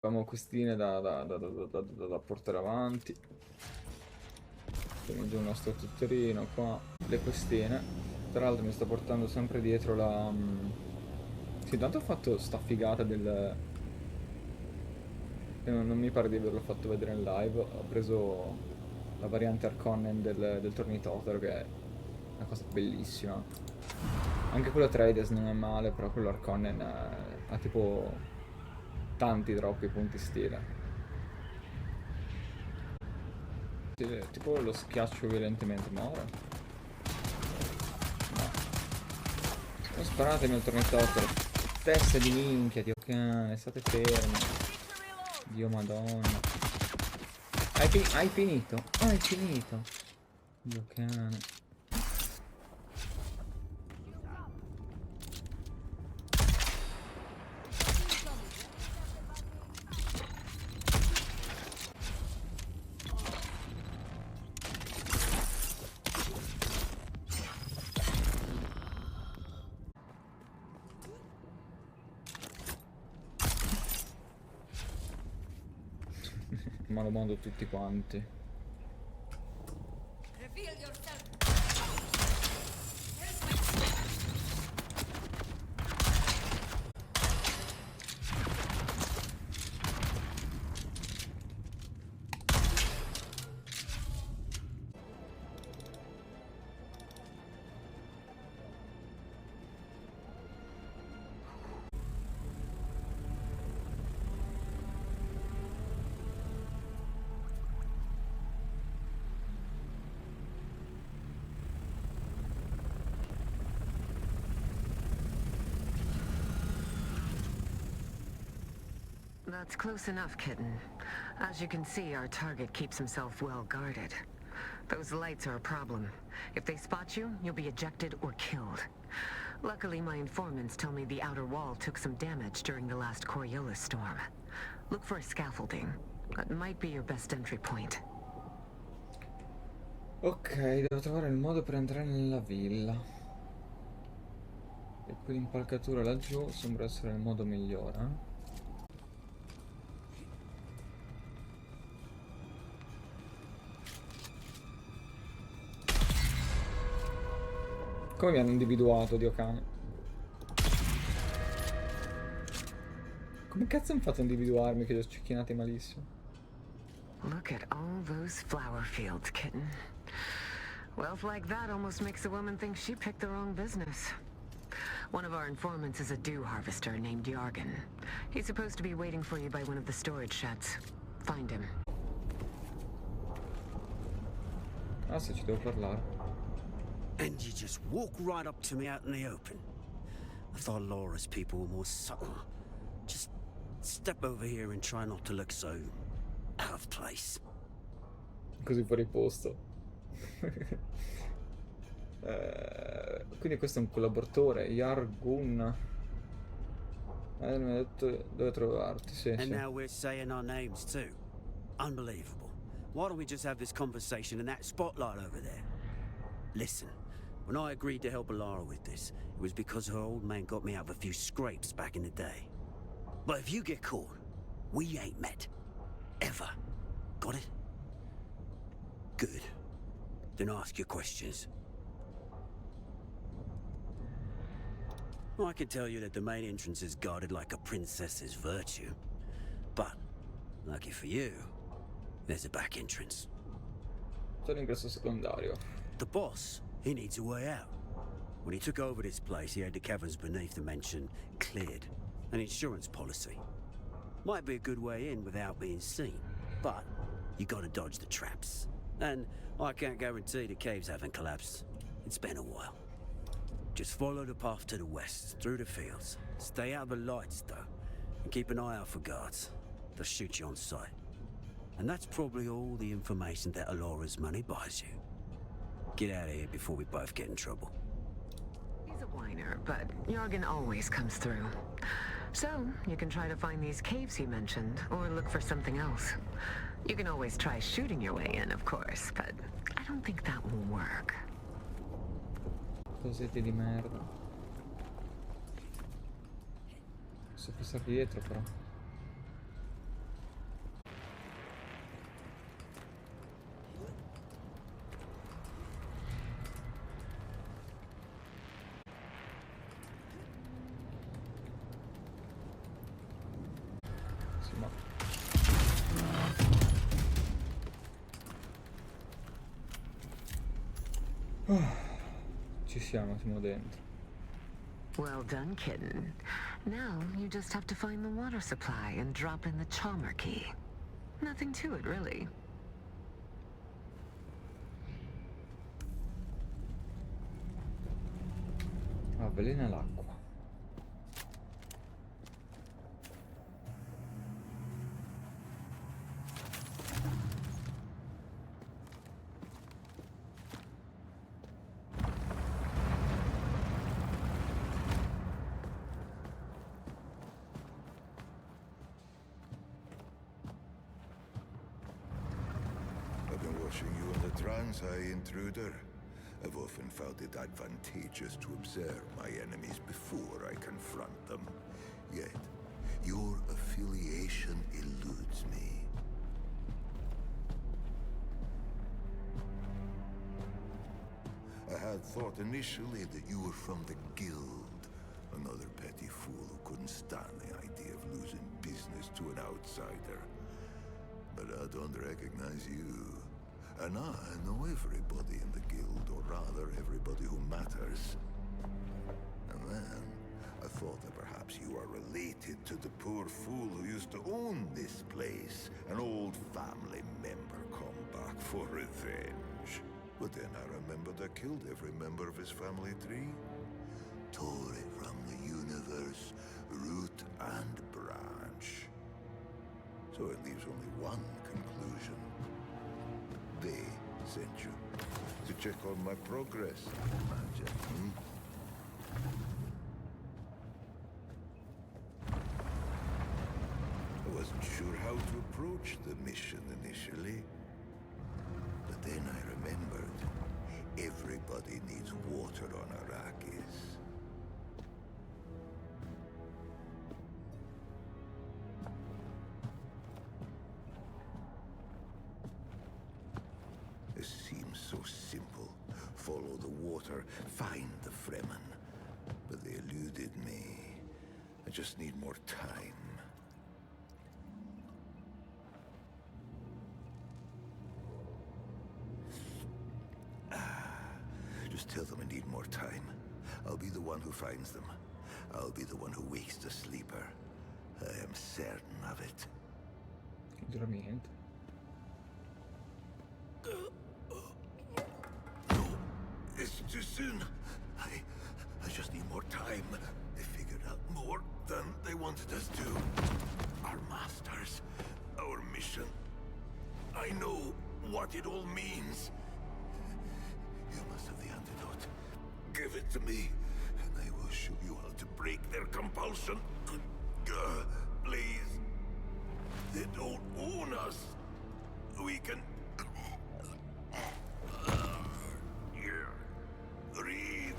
Abbiamo questine da portare avanti. Mettiamo giù il nostro tetterino qua. Le questine. Tra l'altro mi sto portando sempre dietro la... Sì, intanto ho fatto sta figata del... che non mi pare di averlo fatto vedere in live. Ho preso la variante Harkonnen del Tornitotero, che è una cosa bellissima. Anche quello Trades non è male, però quello Harkonnen ha tipo tanti troppi punti stile. Sì, tipo lo schiaccio violentemente, muore. No. Non sparatemi al tornitotero. Teste di minchia, Dio cane, state fermi. Dio madonna. Hai finito? Hai finito? Dio cane. Ma lo mando tutti quanti. That's close enough, kitten. As you can see, our target keeps himself well guarded. Those lights are a problem. If they spot you, you'll be ejected or killed. Luckily, my informants tell me the outer wall took some damage during the last Coriolis storm. Look for a scaffolding. That might be your best entry point. Ok, devo trovare il modo per entrare nella villa. E quell'impalcatura laggiù sembra essere il modo migliore. Come mi hanno individuato, Dio cane? Come cazzo hanno fatto a individuarmi che li ho cecchinati malissimo? Look at all those flower fields, kitten. Wealth like that almost makes a woman think she picked the wrong business. One of our informants is a dew harvester named Jargon. He's supposed to be waiting for you by one of the storage sheds. Find him. Ah sì, ci devo parlare. And you just walk right up to me out in the open. I thought Laura's people were more subtle. Just step over here and try not to look so out of place. Così fuori posto. Quindi questo è un collaboratore, Yargun. Mi ha detto dove trovarti, sì, And sì. now we're saying our names too. Unbelievable. Why don't we just have this conversation in that spotlight over there? Listen, when I agreed to help Alara with this, it was because her old man got me out of a few scrapes back in the day. But if you get caught, we ain't met. Ever. Got it? Good. Then ask your questions. I can tell you that the main entrance is guarded like a princess's virtue. But, lucky for you, there's a back entrance. C'è l'ingresso secondario. The boss, he needs a way out. When he took over this place, he had the caverns beneath the mansion cleared. An insurance policy. Might be a good way in without being seen, but you gotta dodge the traps. And I can't guarantee the caves haven't collapsed. It's been a while. Just follow the path to the west, through the fields. Stay out of the lights, though, and keep an eye out for guards. They'll shoot you on sight. And that's probably all the information that Alora's money buys you. Get out of here before we both get in trouble. He's a whiner, but Jargon always comes through. So, you can try to find these caves he mentioned, or look for something else. You can always try shooting your way in, of course, but I don't think that will work. Cosette di merda. Posso passare dietro però. ma... Ci siamo dentro. Well done, kitten. Now you just have to find the water supply and drop in the Chalmer key. Nothing to it, really. Avvelena l'acqua. I've been watching you in the trance, intruder. I've often found it advantageous to observe my enemies before I confront them. Yet, your affiliation eludes me. I had thought initially that you were from the Guild. Another petty fool who couldn't stand the idea of losing business to an outsider. But I don't recognize you. And I know everybody in the Guild, or rather, everybody who matters. And then, I thought that perhaps you are related to the poor fool who used to own this place. An old family member come back for revenge. But then I remembered I killed every member of his family tree. Tore it from the universe, root and branch. So it leaves only one conclusion. They sent you to check on my progress, imagine, I wasn't sure how to approach the mission initially. But then I remembered, everybody needs water on Arrakis. It seems so simple. Follow the water, find the Fremen. But they eluded me. I just need more time. Just tell them I need more time. I'll be the one who finds them. I'll be the one who wakes the sleeper. I am certain of it. Sicuramente. No, it's too soon. I just need more time. They figured out more than they wanted us to. Our masters, our mission. I know what it all means. You must have the antidote. Give it to me, and I will show you how to break their compulsion. Please. They don't own us. We can... Breathe.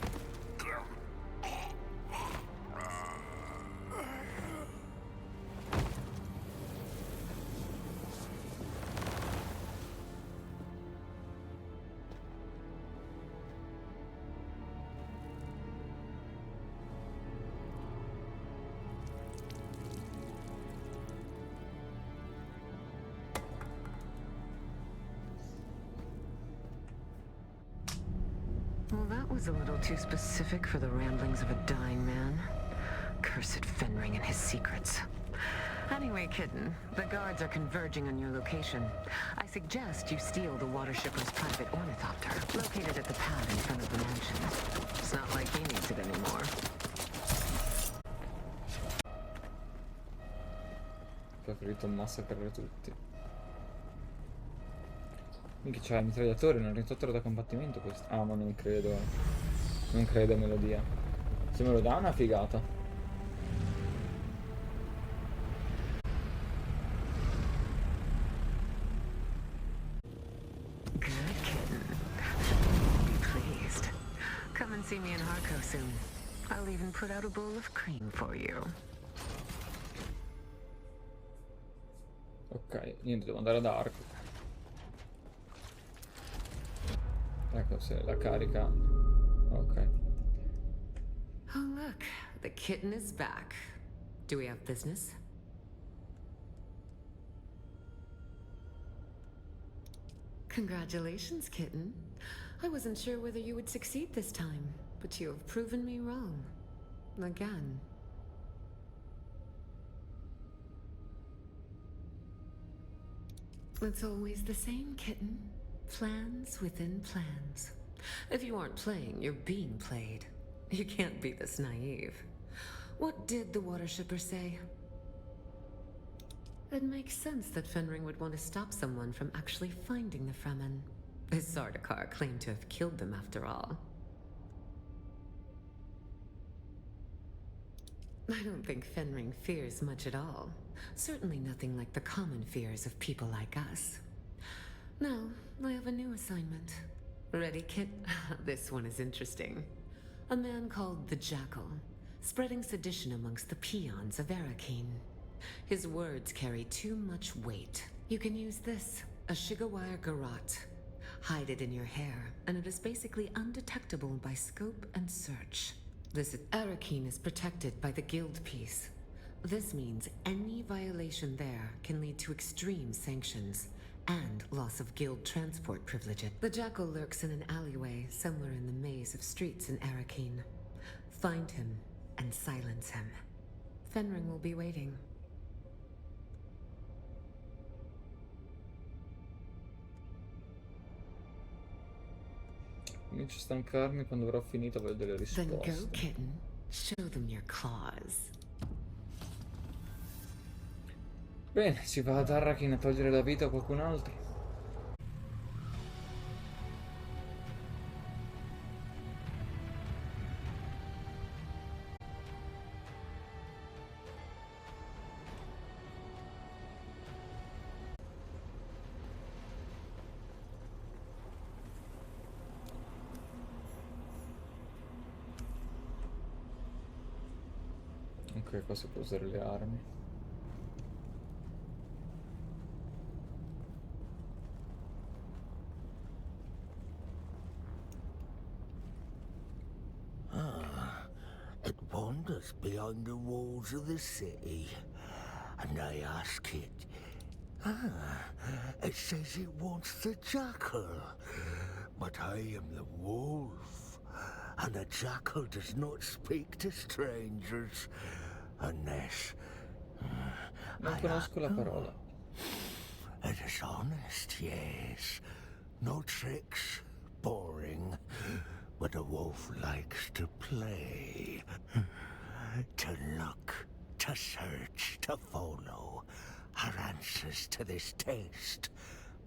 Well, that was a little too specific for the ramblings of a dying man. Cursed Fenring and his secrets. Anyway, kitten, the guards are converging on your location. I suggest you steal the water shipper's private ornithopter, located at the pad in front of the mansion. It's not like he needs it anymore. Preferito massacrare tutti. Minchia, c'ha il mitragliatore, un ornitottero da combattimento questo. Ah, ma non credo. Non credo me lo dia. Se me lo dà è una figata. Good kitten. Be pleased. Come and see me in Harco soon. I'll even put out a bowl of cream for you. Ok, niente, devo andare ad Arco. Ecco, se la carica. Ok. Oh, look. The kitten is back. Do we have business? Congratulations, kitten. I wasn't sure whether you would succeed this time, but you have proven me wrong. Again. It's always the same, kitten. Plans within plans. If you aren't playing, you're being played. You can't be this naive. What did the water shipper say? It makes sense that Fenring would want to stop someone from actually finding the Fremen. His Sardaukar claimed to have killed them after all. I don't think Fenring fears much at all. Certainly nothing like the common fears of people like us. Now, I have a new assignment. Ready, Kit? This one is interesting. A man called the Jackal, spreading sedition amongst the peons of Arakeen. His words carry too much weight. You can use this, a Shigawire Garrote. Hide it in your hair, and it is basically undetectable by scope and search. This Arakeen is protected by the guild peace. This means any violation there can lead to extreme sanctions and loss of guild transport privileges. The Jackal lurks in an alleyway somewhere in the maze of streets in Arakeen. Find him and silence him. Fenring will be waiting. Comincio a stancarmi, quando avrò finito avrò delle Then go, risposte. kitten. Show them your claws. Bene, si va ad Arrakeen a togliere la vita a qualcun altro. Ok, qua si può usare le armi. It wanders beyond the walls of the city, and I ask it. It says it wants the jackal, but I am the wolf, and a jackal does not speak to strangers unless Non conosco la parola. it is honest, yes. No tricks, boring. But a wolf likes to play. To look, to search, to follow. Are answers to this test.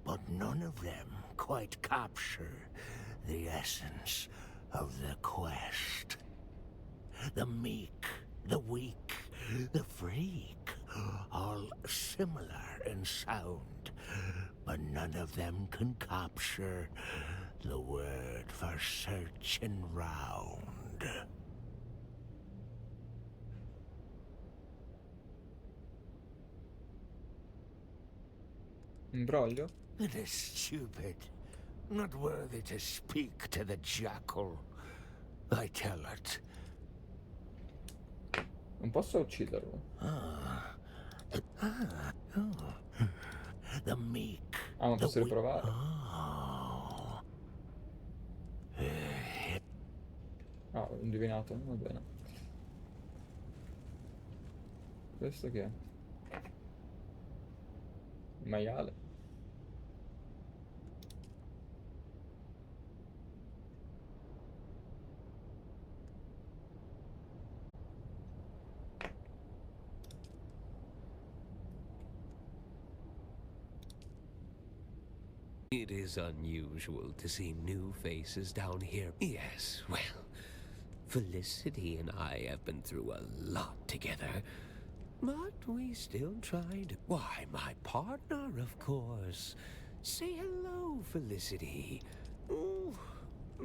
But none of them quite capture the essence of the quest. The meek, the weak, the freak, all similar in sound, but none of them can capture the word for searching round. Imbroglio? It is stupid, not worthy to speak to the jackal. I tell it. Non posso ucciderlo. The meek. Ah, ma the posso weak- riprovare? Ah, ho indovinato, va bene. Questo che è? Il maiale. It is unusual to see new faces down here. Yes, well, Felicity and I have been through a lot together. But we still tried. Why, my partner, of course. Say hello, Felicity. Oh,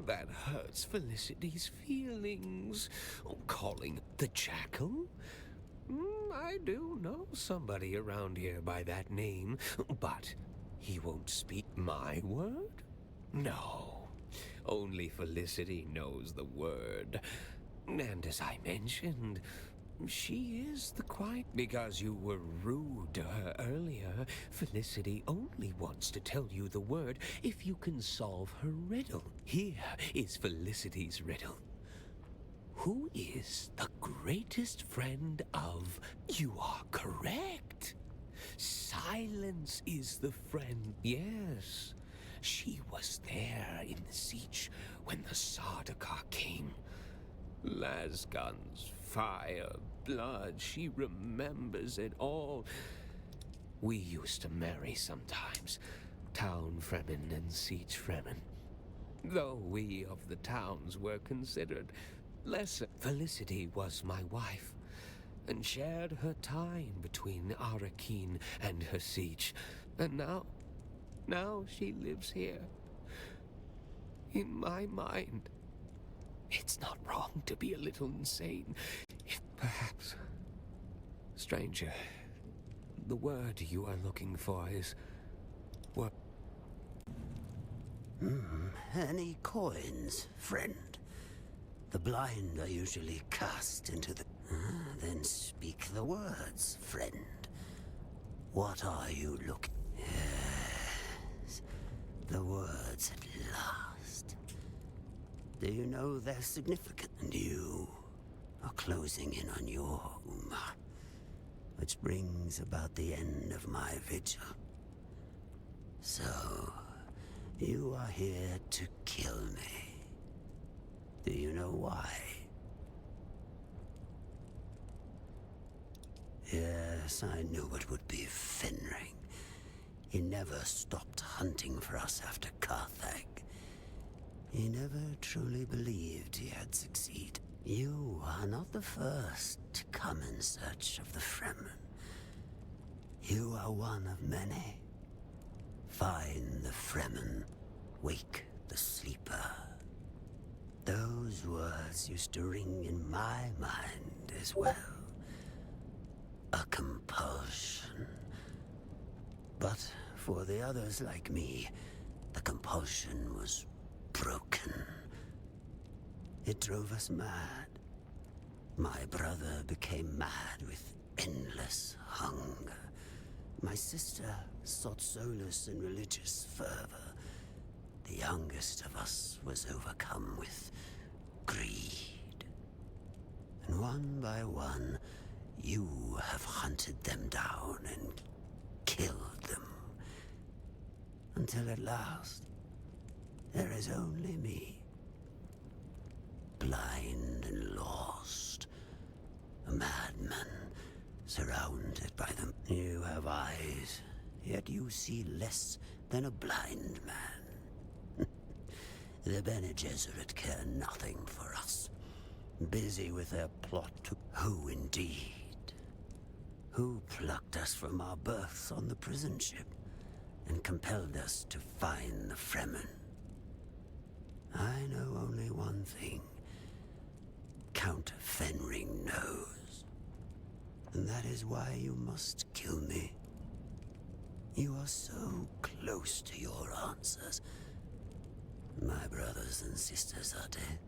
that hurts Felicity's feelings. Oh, calling the jackal? I do know somebody around here by that name, but he won't speak my word? No. Only Felicity knows the word. And as I mentioned, She is the quiet. Because you were rude to her earlier, Felicity only wants to tell you the word if you can solve her riddle. Here is Felicity's riddle. Who is the greatest friend of... You are correct. Silence is the friend. Yes. She was there in the siege when the Sardaukar came. Lasguns, fire, blood, she remembers it all. We used to marry sometimes, town Fremen and siege Fremen. Though we of the towns were considered lesser. Felicity was my wife, and shared her time between Arakeen and her siege. And now she lives here. In my mind. It's not wrong to be a little insane. If perhaps... Stranger, the word you are looking for is... what? Any coins, friend? The blind are usually cast into the... then speak the words, friend. What are you looking... Yes, the words at last. Do you know their significance? And you are closing in on your Uma, which brings about the end of my vigil. So, you are here to kill me. Do you know why? Yes, I knew it would be Fenring. He never stopped hunting for us after Carthage. He never truly believed he had succeeded. You are not the first to come in search of the Fremen. You are one of many. Find the Fremen, wake the sleeper. Those words used to ring in my mind as well. A compulsion. But for the others like me, the compulsion was broken. It drove us mad. My brother became mad with endless hunger. My sister sought solace in religious fervor. The youngest of us was overcome with greed. And one by one, you have hunted them down and killed them. Until at last, there is only me. Blind and lost. A madman, surrounded by them. You have eyes, yet you see less than a blind man. The Bene Gesserit care nothing for us. Busy with their plot to... Who indeed? Who plucked us from our berths on the prison ship and compelled us to find the Fremen? I know only one thing. Count Fenring knows. And that is why you must kill me. You are so close to your answers. My brothers and sisters are dead.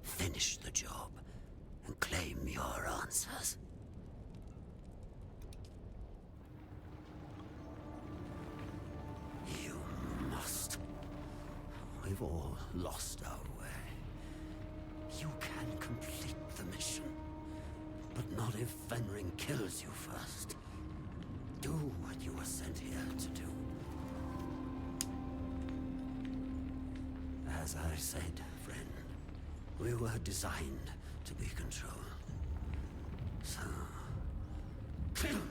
Finish the job and claim your answers. You must. We've all lost our way. You can complete the mission, but not if Fenring kills you first. Do what you were sent here to do. As I said, friend, we were designed to be controlled. So, kill me.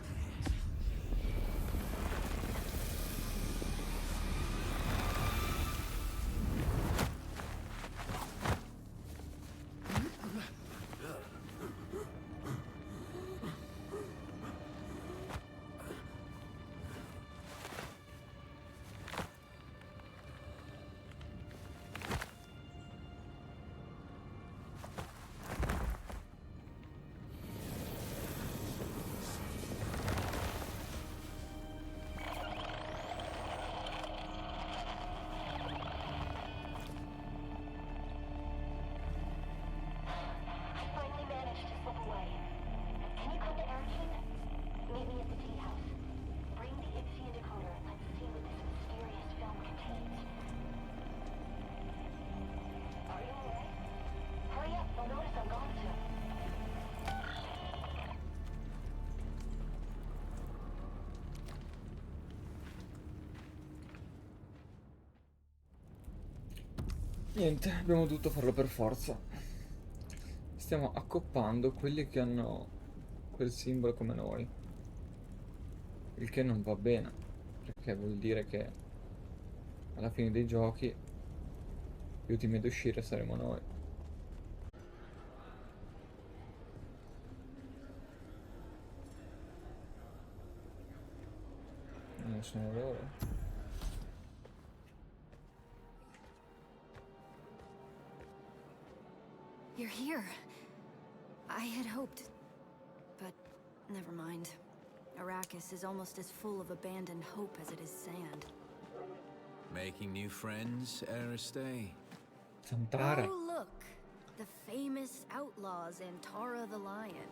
Niente, abbiamo dovuto farlo per forza. Stiamo accoppando quelli che hanno quel simbolo come noi. Il che non va bene, perché vuol dire che alla fine dei giochi gli ultimi ad uscire saremo noi. Non sono loro. You're here. I had hoped... but never mind. Arrakis is almost as full of abandoned hope as it is sand. Making new friends, Aristay? Santara. Oh, look! The famous outlaw Zantara the Lion.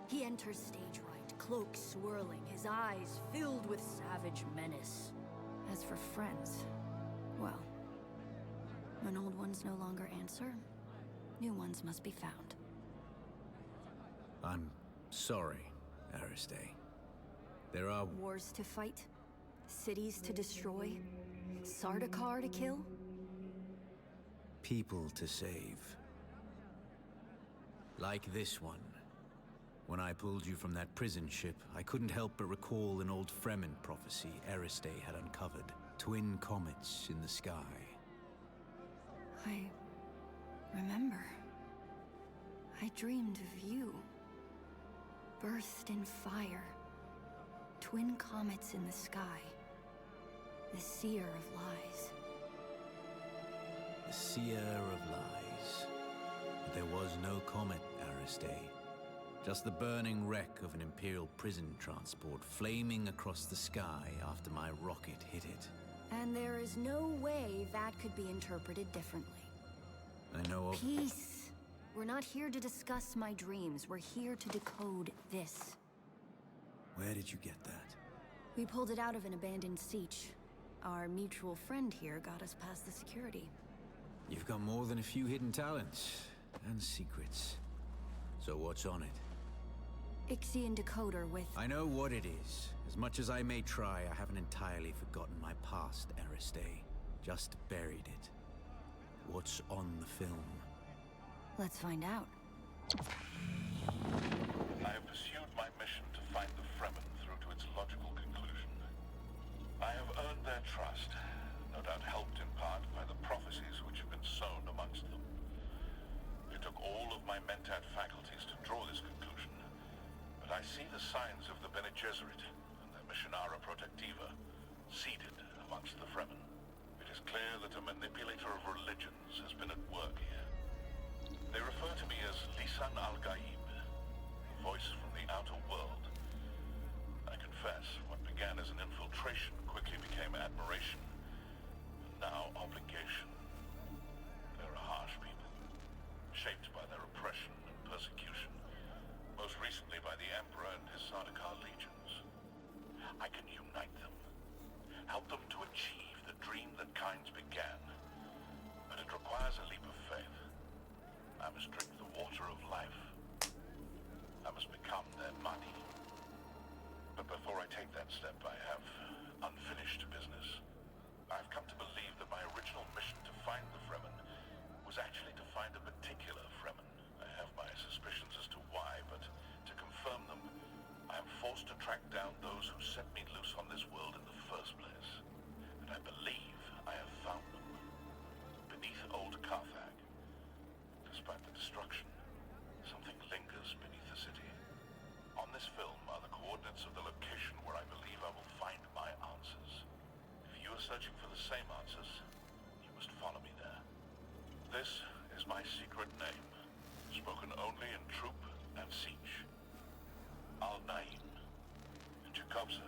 He enters stage right, cloak swirling, his eyes filled with savage menace. As for friends, well, when old ones no longer answer, new ones must be found. I'm sorry, Aristay. There are Wars to fight, cities to destroy, Sardaukar to kill. people to save. Like this one. When I pulled you from that prison ship, I couldn't help but recall an old Fremen prophecy Aristay had uncovered. Twin comets in the sky. I remember. I dreamed of you. Birthed in fire. Twin comets in the sky. The seer of lies. The seer of lies. But there was no comet, Aristay. Just the burning wreck of an Imperial prison transport flaming across the sky after my rocket hit it. And there is no way that could be interpreted differently. I know of... Peace. We're not here to discuss my dreams. We're here to decode this. Where did you get that? We pulled it out of an abandoned siege. Our mutual friend here got us past the security. You've got more than a few hidden talents and secrets. So what's on it? Ixian decoder with... I know what it is. As much as I may try, I haven't entirely forgotten my past, Aristay. Just buried it. What's on the film? Let's find out. I have pursued my mission to find the Fremen through to its logical conclusion. I have earned their trust, no doubt helped in part by the prophecies which have been sown amongst them. It took all of my mentat faculties to draw this conclusion, but I see the signs of the Bene Gesserit and their Missionara Protectiva seeded amongst the Fremen. It is clear that a manipulator of religions has been at work here. They refer to me as Lisan al-Gaib, a voice from the outer world. I confess, what began as an infiltration quickly became admiration, and now obligation. They're a harsh people, shaped by their oppression and persecution, most recently by the Emperor and his Sardaukar legions. I can unite them, help them to achieve the dream that kinds began, but it requires a leap of faith. I must drink the water of life. I must become their money. But before I take that step, I have unfinished business. I've come to believe that my original mission to find the Fremen was actually to find a particular Fremen. I have my suspicions as to why, but to confirm them, I am forced to track down those who set me loose on this world in the first place. And I believe I have found them. Beneath old Carthage. Despite the destruction, something lingers beneath the city. On this film are the coordinates of the location where I believe I will find my answers. If you are searching for the same answers, you must follow me there. This is my secret name, spoken only in troop and siege. Al-Naim. In Jacobsa,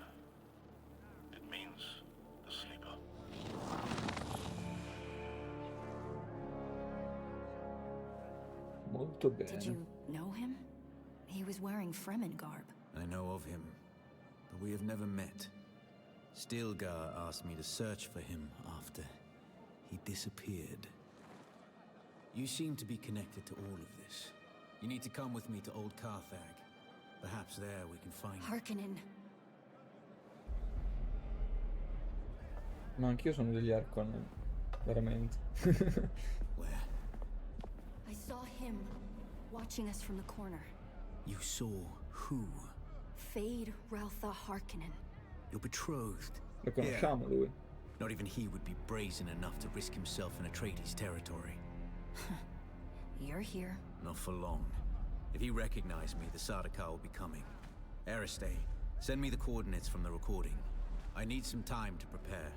it means the sleeper. Molto bene. Did you know him? He was wearing Fremen garb. I know of him, but we have never met. Stilgar asked me to search for him after he disappeared. You seem to be connected to all of this. You need to come with me to Old Carthage. Perhaps there we can find... Harkonnen. Ma anch'io sono degli Harkonnen, veramente. Well, him, watching us from the corner. You saw who? Fade Raltha Harkonnen. Your betrothed. Lo conosciamo lui. Not even he would be brazen enough to risk himself in Atreides' territory. You're here. Not for long. If he recognized me, the Sardaukar will be coming. Aristay, send me the coordinates from the recording. I need some time to prepare.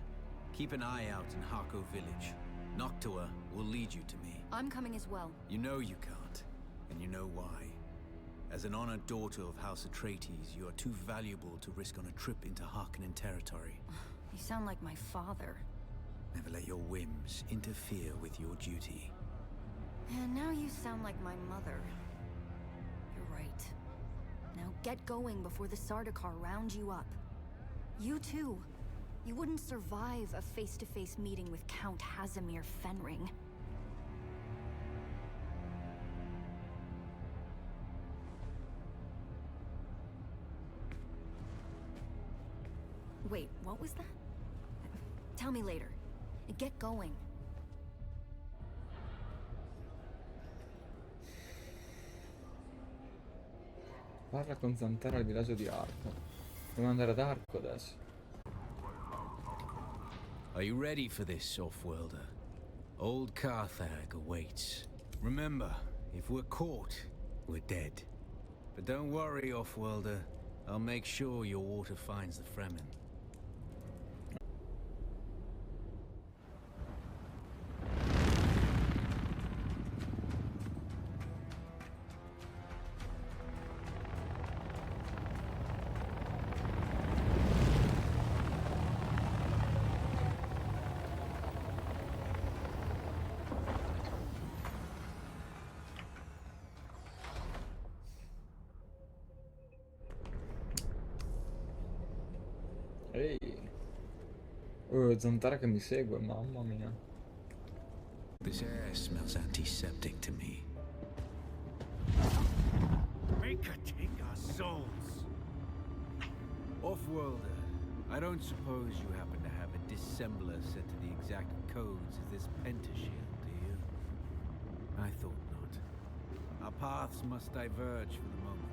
Keep an eye out in Harko village. Noctua will lead you to me. I'm coming as well. You know you can't, and you know why. As an honored daughter of House Atreides, you are too valuable to risk on a trip into Harkonnen territory. You sound like my father. Never let your whims interfere with your duty. And now you sound like my mother. You're right. Now get going before the Sardaukar round you up. You too. You wouldn't survive a face-to-face meeting with Count Hazimir Fenring. Wait, what was that? Tell me later. Get going. Parla con Zantara al villaggio di Arco. Devo andare ad Arco adesso. Are you ready for this, Offworlder? Old Carthag awaits. Remember, if we're caught, we're dead. But don't worry, Offworlder. I'll make sure your water finds the Fremen. Ehi. Zantara che mi segue, mamma mia. This air smells antiseptic to me. Make her take our souls. Offworlder, I don't suppose you happen to have a dissembler set to the exact codes as this pentashield, do you? I thought not. Our paths must diverge for the moment,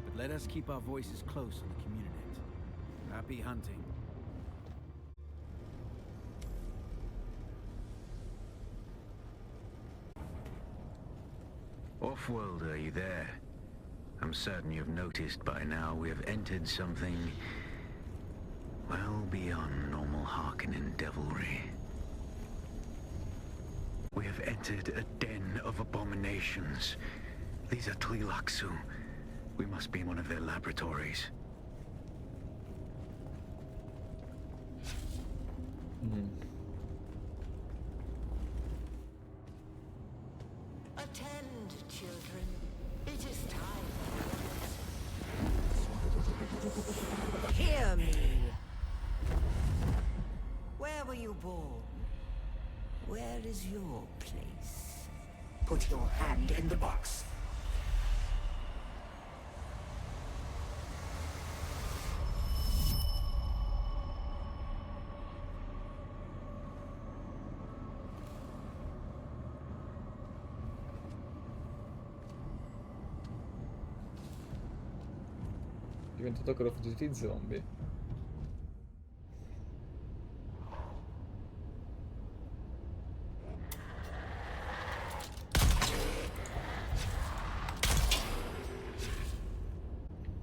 but let us keep our voices close on the community. Happy hunting. Offworld, are you there? I'm certain you've noticed by now we have entered something well beyond normal Harkonnen devilry. We have entered a den of abominations. These are Twi'leksu. We must be in one of their laboratories. Attend, children. It is time. Hear me. Where were you born? Where is your place? Put your hand in the box. Diventato Call of Duty zombie.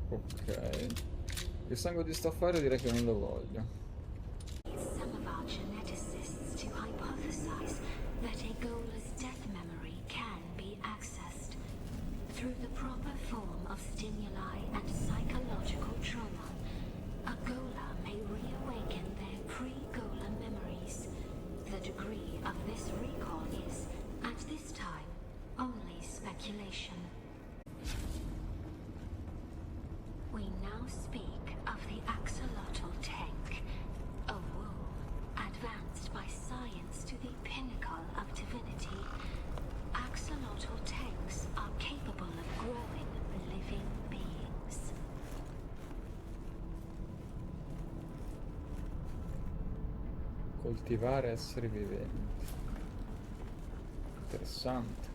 Ok. Il sangue di staffare direi che non lo voglio. Some of our geneticists to hypothesize that a Gola's death memory can be accessed through the proper form of stimuli and psychological trauma. A Gola may reawaken their pre-Gola memories. The degree of this recall is, at this time, only speculation. We now speak of the axolotl tank, a womb advanced by science to the pinnacle of divinity. Axolotl tanks are capable of growing living beings. Coltivare esseri viventi. Interessante.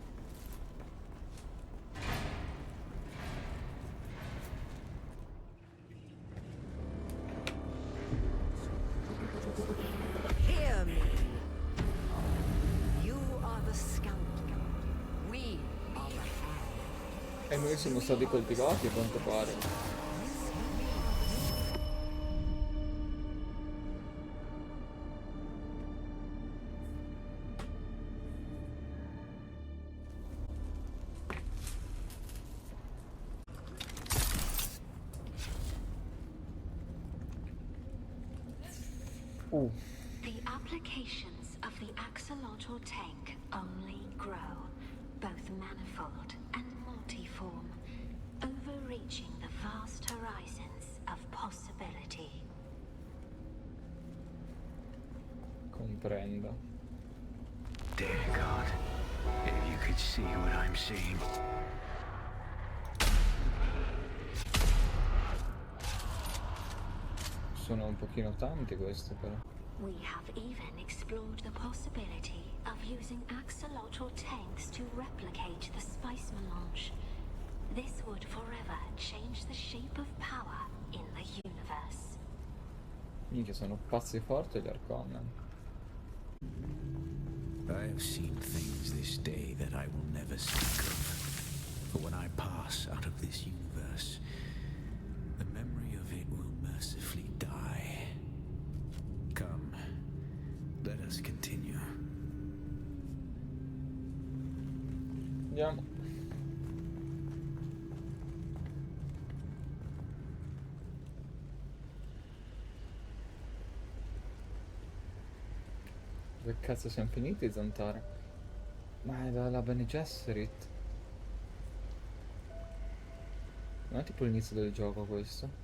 E noi siamo stati coltivati a quanto pare. The applications of the axolotl tank only grow, both manifold and multiform, overreaching the vast horizons of possibility. Comprendo. Dear God, if you could see what I'm seeing. Sono un pochino tanti questi però. We have even explored the possibility of using axolotl tanks to replicate the spice melange. This would forever change the shape of power in the universe. Minchia, sono pazzi forti gli Harkonnen. I have seen things this day that I will never speak of. For when I pass out of this universe, the memory of it will mercifully die. Come, let us continue. Andiamo. Dove cazzo siamo finiti, Zantara? Ma è dalla Bene Gesserit. Non è tipo l'inizio del gioco questo?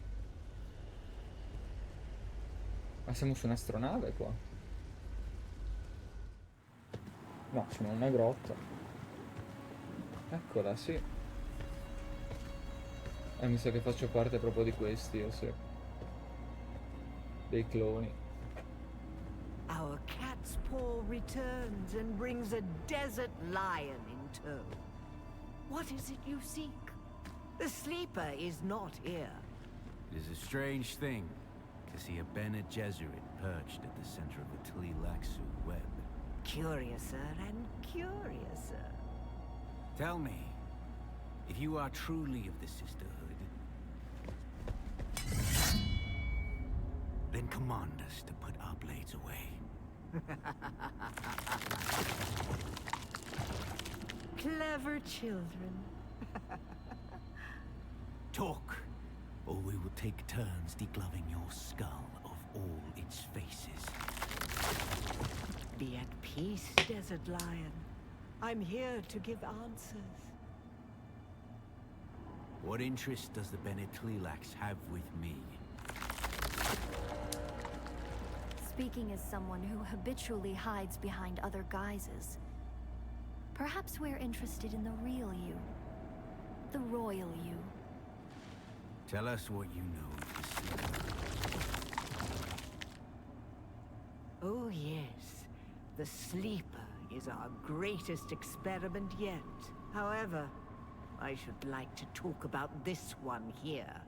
Ma siamo su un'astronave qua? No, siamo in una grotta. Eccola, sì. Mi sa che faccio parte proprio di questi, io sì. Dei cloni. Our cat's paw returns and brings a desert lion in tow. What is it you seek? The sleeper is not here. It is a strange thing to see a Bene Gesserit perched at the center of a Tleilaxu web. Curiouser and curiouser. Tell me, if you are truly of the Sisterhood, then command us to put our blades away. Clever children. Talk, or we will take turns degloving your skull of all its faces. Be at peace, Desert Lion. I'm here to give answers. What interest does the Bene Tleilax have with me? Speaking as someone who habitually hides behind other guises, perhaps we're interested in the real you. The royal you. Tell us what you know of the Sleeper. Oh yes, the Sleeper is our greatest experiment yet. However, I should like to talk about this one here.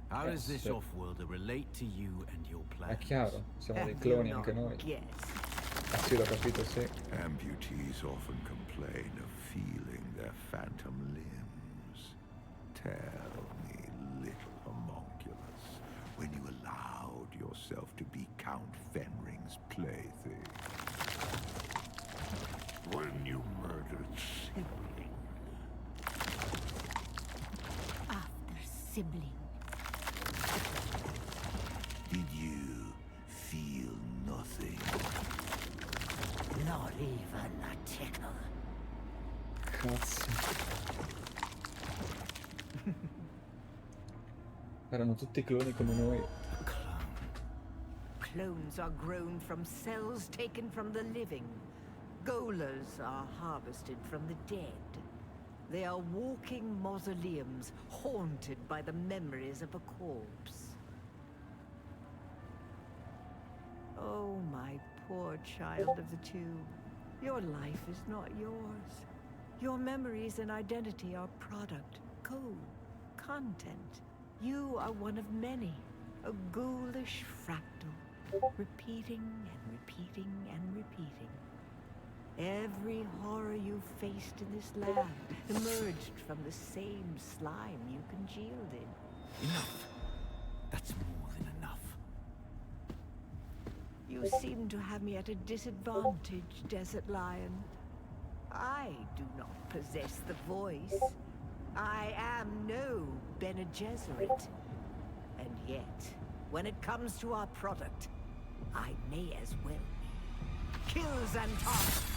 How does this off-worlder relate to you and your plans? È chiaro, siamo dei cloni anche noi. Ah sì, l'ho capito, sì. Amputees often complain of feeling their phantom limbs. Tell me, little homunculus, when you allowed yourself to be Count Fenring's plaything. When you murdered sibling. After sibling. Did you feel nothing? Not even a tickle. Cazzo. Erano tutti cloni come noi. Clones are grown from cells taken from the living. Golers are harvested from the dead. They are walking mausoleums, haunted by the memories of a corpse. Oh, my poor child of the tube. Your life is not yours. Your memories and identity are product, code, content. You are one of many, a ghoulish fractal, repeating and repeating and repeating. Every horror you've faced in this land emerged from the same slime you congealed in. Enough. That's more than enough. You seem to have me at a disadvantage, Desert Lion. I do not possess the voice. I am no Bene Gesserit. And yet, when it comes to our product, I may as well kill Xantara.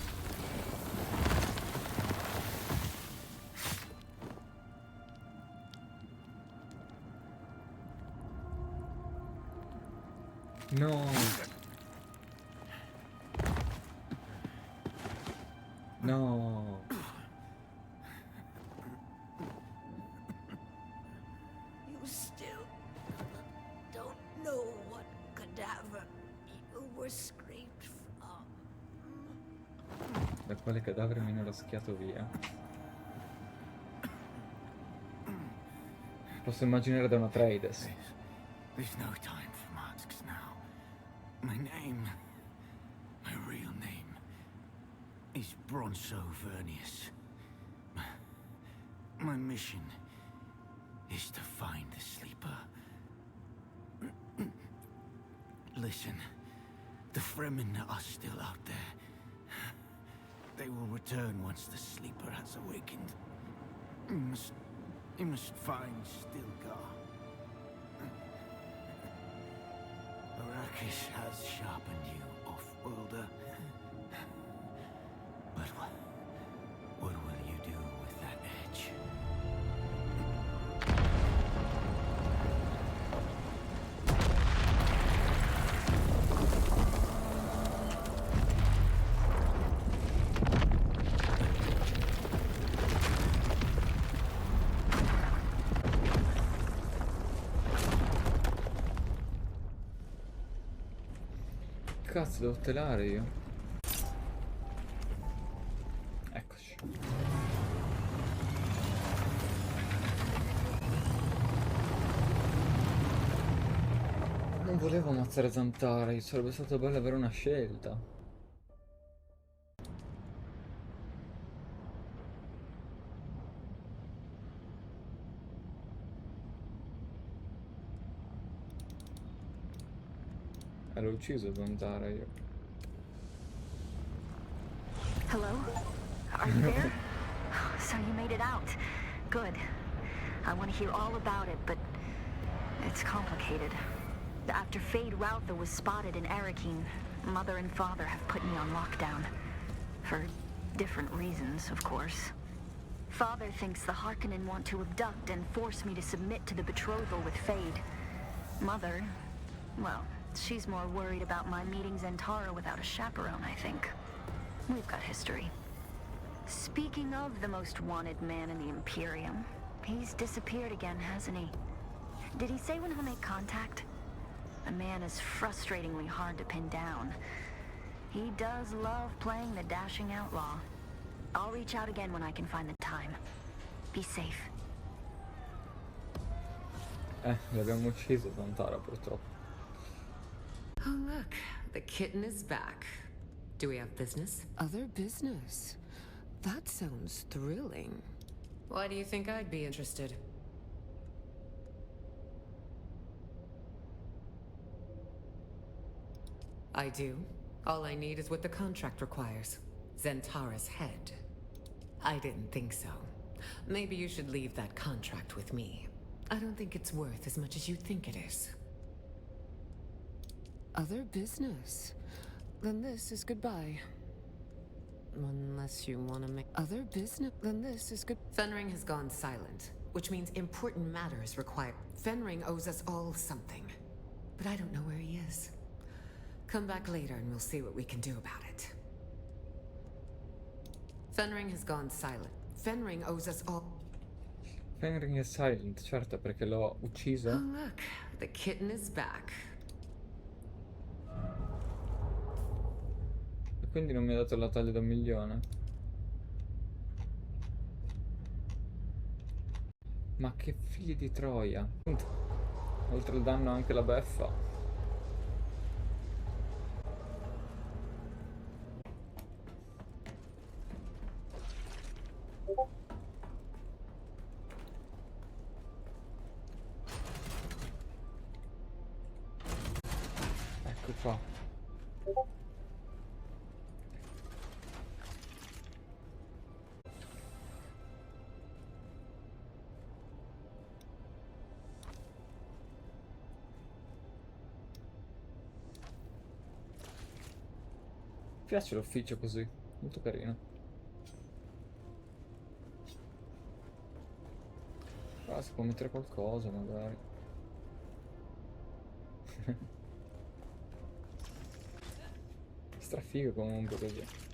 No. No. You still don't know what cadaver you were scraped from. Da quale cadavere mi hanno raschiato via? Posso immaginare da una Atreides. There's no time for masks now. My name, my real name, is Bronso Vernius. My mission is to find the sleeper. Listen, the Fremen are still out there. They will return once the sleeper has awakened. You must find Stilgar. Arrakis has sharpened you, off-worlder. But what will you do with that edge? Cazzo, devo telare io. Eccoci. Non volevo ammazzare Xantara, sarebbe stato bello avere una scelta. L'ho ucciso Xantara io. Hello? Are you there? So you made it out. Good. I want to hear all about it, but it's complicated. After Fade Routher was spotted in Arrakeen, Mother and Father have put me on lockdown. For different reasons, of course. Father thinks the Harkonnen want to abduct and force me to submit to the betrothal with Fade. Mother, well, she's more worried about my meeting Xantara without a chaperone, I think. We've got history. Speaking of the most wanted man in the Imperium, he's disappeared again, hasn't he? Did he say when he'll make contact? A man is frustratingly hard to pin down. He does love playing the dashing outlaw. I'll reach out again when I can find the time. Be safe. L'abbiamo ucciso Xantara purtroppo. Oh look, the kitten is back. Do we have business? Other business? That sounds thrilling. Why do you think I'd be interested? I do. All I need is what the contract requires. Xantara's head. I didn't think so. Maybe you should leave that contract with me. I don't think it's worth as much as you think it is. Other business? Then this is goodbye. Unless you want to make other business, then this is good. Fenring has gone silent, which means important matters require. Fenring owes us all something, but I don't know where he is. Come back later and we'll see what we can do about it. Fenring has gone silent. Fenring owes us all. Fenring è silent, certo, perché l'ho ucciso. Oh look, the kitten is back. E quindi non mi ha dato la taglia da 1.000.000. Ma che figli di troia. Oltre al danno anche la beffa. Ecco qua. Mi piace l'ufficio così, molto carino. Ah, si può mettere qualcosa magari. Strafigo comunque così.